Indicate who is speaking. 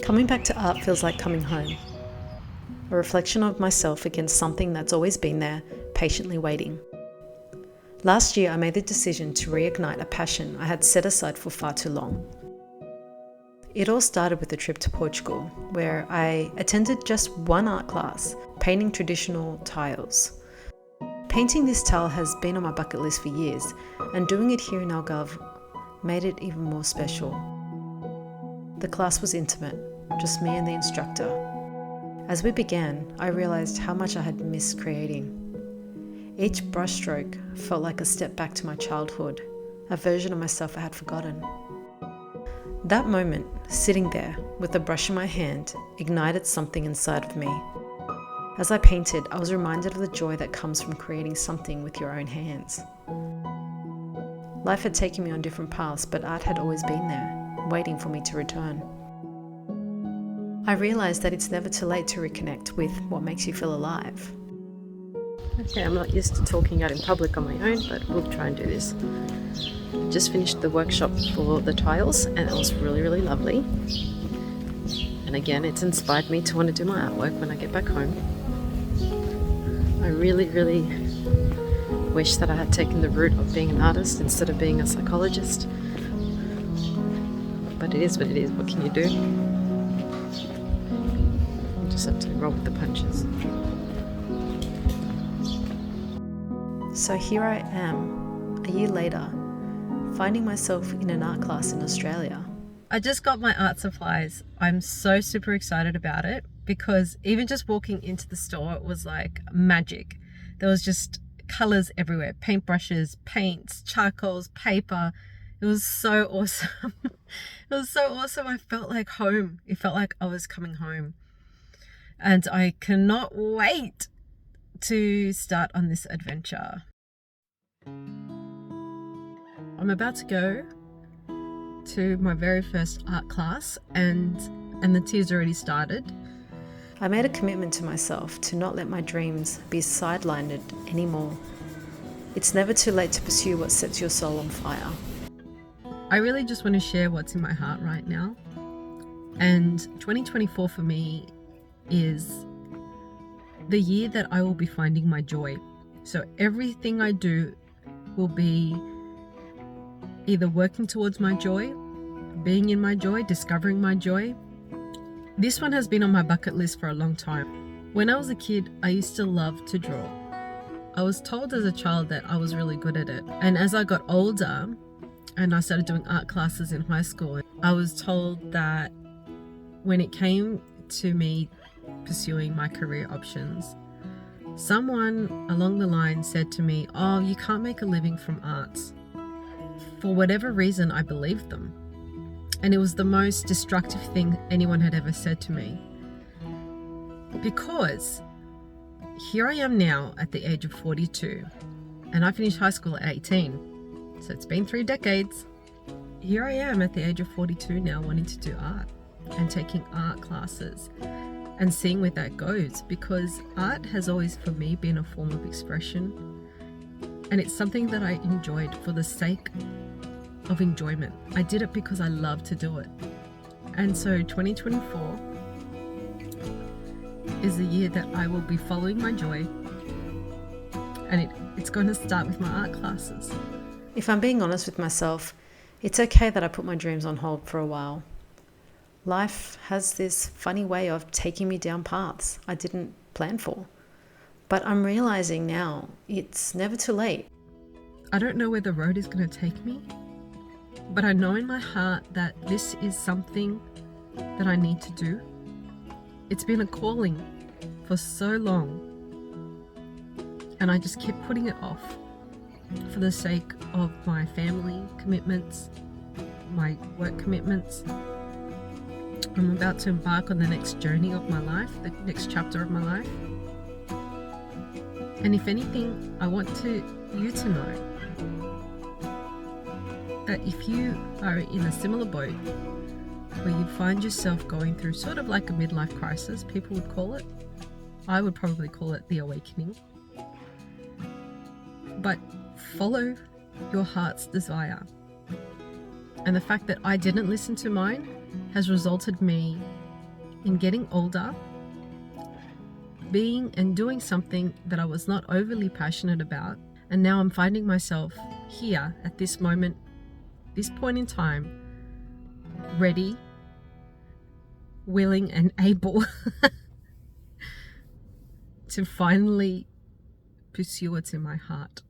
Speaker 1: Coming back to art feels like coming home. A reflection of myself against something that's always been there, patiently waiting. Last year, I made the decision to reignite a passion I had set aside for far too long. It all started with a trip to Portugal, where I attended just one art class, painting traditional tiles. Painting this tile has been on my bucket list for years, and doing it here in Algarve made it even more special. The class was intimate, just me and the instructor. As we began, I realized how much I had missed creating. Each brushstroke felt like a step back to my childhood, a version of myself I had forgotten. That moment, sitting there with a brush in my hand, ignited something inside of me. As I painted, I was reminded of the joy that comes from creating something with your own hands. Life had taken me on different paths, but art had always been there, waiting for me to return. I realized that it's never too late to reconnect with what makes you feel alive.
Speaker 2: Okay, I'm not used to talking out in public on my own, but we'll try and do this. Just finished the workshop for the tiles and it was really, really lovely. And again, it's inspired me to want to do my artwork when I get back home. I really, really wish that I had taken the route of being an artist instead of being a psychologist. But it is what it is. What can you do? You just have to roll with the punches.
Speaker 1: So here I am, a year later, finding myself in an art class in Australia.
Speaker 2: I just got my art supplies. I'm so super excited about it because even just walking into the store, it was like magic. There was just colors everywhere, paintbrushes, paints, charcoals, paper. It was so awesome. It was so awesome. I felt like home. It felt like I was coming home. And I cannot wait to start on this adventure. I'm about to go to my very first art class and the tears already started.
Speaker 1: I made a commitment to myself to not let my dreams be sidelined anymore. It's never too late to pursue what sets your soul on fire.
Speaker 2: I really just want to share what's in my heart right now. And 2024 for me is the year that I will be finding my joy. So everything I do will be either working towards my joy, being in my joy, discovering my joy. This one has been on my bucket list for a long time. When I was a kid, I used to love to draw. I was told as a child that I was really good at it. And as I got older and I started doing art classes in high school, I was told that when it came to me pursuing my career options, someone along the line said to me, "Oh, you can't make a living from arts." For whatever reason, I believed them. And it was the most destructive thing anyone had ever said to me. Because here I am now at the age of 42, and I finished high school at 18. So it's been 3 decades. Here I am at the age of 42 now, wanting to do art and taking art classes and seeing where that goes, because art has always for me been a form of expression, and it's something that I enjoyed for the sake of enjoyment. I did it because I love to do it. And so 2024 is the year that I will be following my joy, and it's going to start with my art classes.
Speaker 1: If I'm being honest with myself, it's okay that I put my dreams on hold for a while. Life has this funny way of taking me down paths I didn't plan for. But I'm realizing now it's never too late.
Speaker 2: I don't know where the road is going to take me, but I know in my heart that this is something that I need to do. It's been a calling for so long, and I just keep putting it off for the sake of my family commitments, my work commitments. I'm about to embark on the next journey of my life, the next chapter of my life. And if anything, I want you to know that if you are in a similar boat where you find yourself going through sort of like a midlife crisis, people would call it, I would probably call it the awakening. But follow your heart's desire. And the fact that I didn't listen to mine has resulted me in getting older, being and doing something that I was not overly passionate about. And now I'm finding myself here at this moment, this point in time, ready, willing, and able to finally pursue what's in my heart.